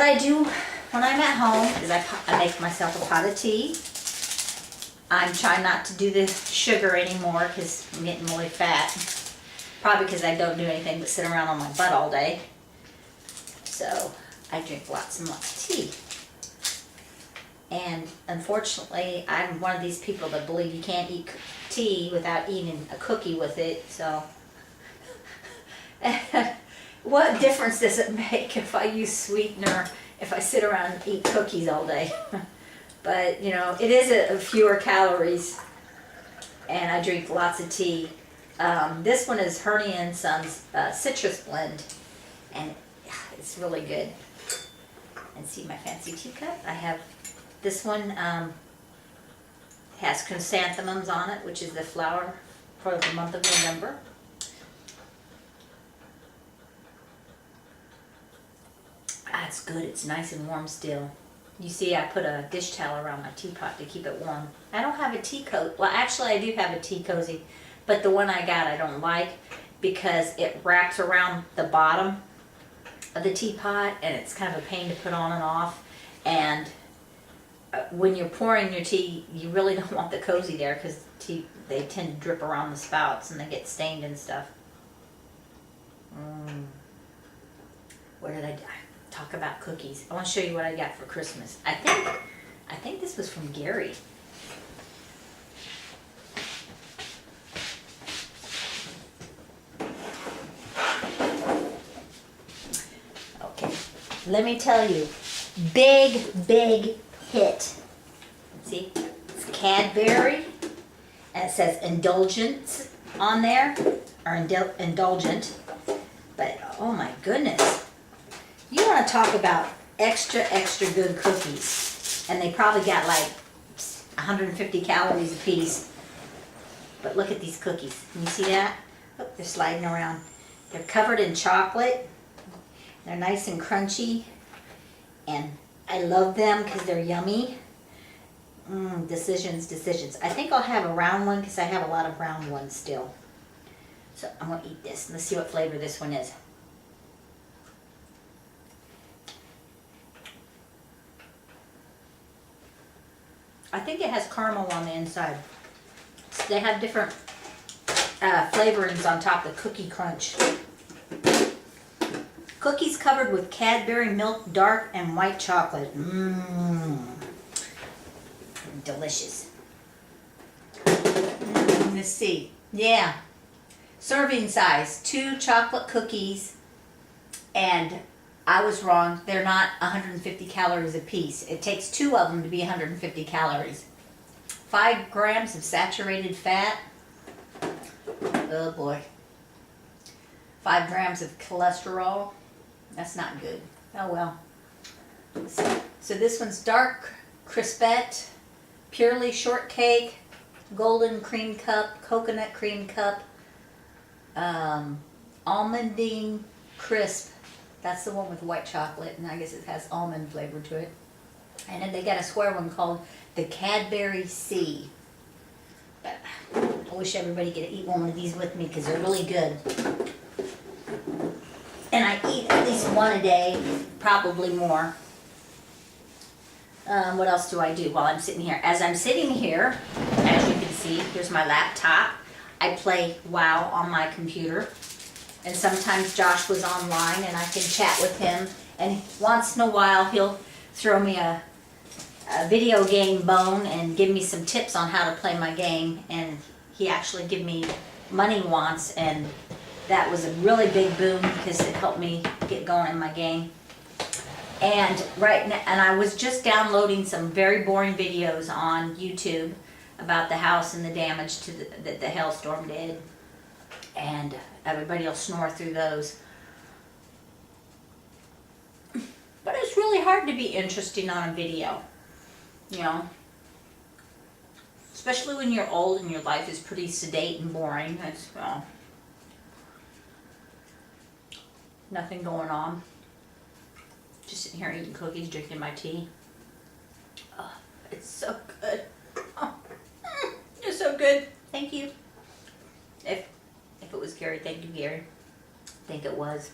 I do when I'm at home is I make myself a pot of tea. I'm trying not to do the sugar anymore because I'm getting really fat. Probably because I don't do anything but sit around on my butt all day. So I drink lots and lots of tea. And unfortunately, I'm one of these people that believe you can't eat tea without eating a cookie with it. So what difference does it make if I use sweetener, if I sit around and eat cookies all day? But, you know, it is a fewer calories, and I drink lots of tea. This one is Hernia and Sons Citrus Blend, and it's really good. And see my fancy teacup? I have this one, has chrysanthemums on it, which is the flower for the month of November. It's good. It's nice and warm still. You see, I put a dish towel around my teapot to keep it warm. I don't have a tea coat. Well, actually, I do have a tea cozy, but the one I got I don't like because it wraps around the bottom of the teapot, and it's kind of a pain to put on and off. And when you're pouring your tea, you really don't want the cozy there because they tend to drip around the spouts and they get stained and stuff. What did I do? Talk about cookies. I want to show you what I got for Christmas. I think this was from Gary. Okay, let me tell you, big hit. See, it's Cadbury, and it says indulgence on there, or indulgent. But oh my goodness. You want to talk about extra good cookies. And they probably got like 150 calories a piece. But look at these cookies. Can you see that? Oh, they're sliding around. They're covered in chocolate. They're nice and crunchy. And I love them because they're yummy. Decisions. I think I'll have a round one because I have a lot of round ones still. So I'm going to eat this. Let's see what flavor this one is. I think it has caramel on the inside. So they have different flavorings on top, the cookie crunch. Cookies covered with Cadbury milk, dark and white chocolate. Delicious. Let's see. Yeah. Serving size, 2 chocolate cookies, and I was wrong. They're not 150 calories a piece. It takes 2 of them to be 150 calories. 5 grams of saturated fat. Oh boy. 5 grams of cholesterol. That's not good. Oh well. So this one's dark crispette, purely shortcake, golden cream cup, coconut cream cup, almondine crisp. That's the one with white chocolate, and I guess it has almond flavor to it. And then they got a square one called the Cadbury C. But I wish everybody could eat one of these with me because they're really good. And I eat at least one a day, probably more. What else do I do while I'm sitting here? As I'm sitting here, as you can see, here's my laptop. I play WoW on my computer. And sometimes Josh was online and I can chat with him. And once in a while he'll throw me a video game bone and give me some tips on how to play my game. And he actually gave me money once, and that was a really big boon because it helped me get going in my game. And right now, and I was just downloading some very boring videos on YouTube about the house and the damage to that the hailstorm did. And everybody will snore through those. But it's really hard to be interesting on a video, you know. Especially when you're old and your life is pretty sedate and boring. It's, well, nothing going on. Just sitting here eating cookies, drinking my tea. Oh, it's so good. Oh, it's so good. Thank you. If it was Gary, thank you, Gary. I think it was.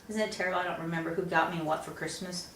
Isn't it terrible? I don't remember who got me what for Christmas.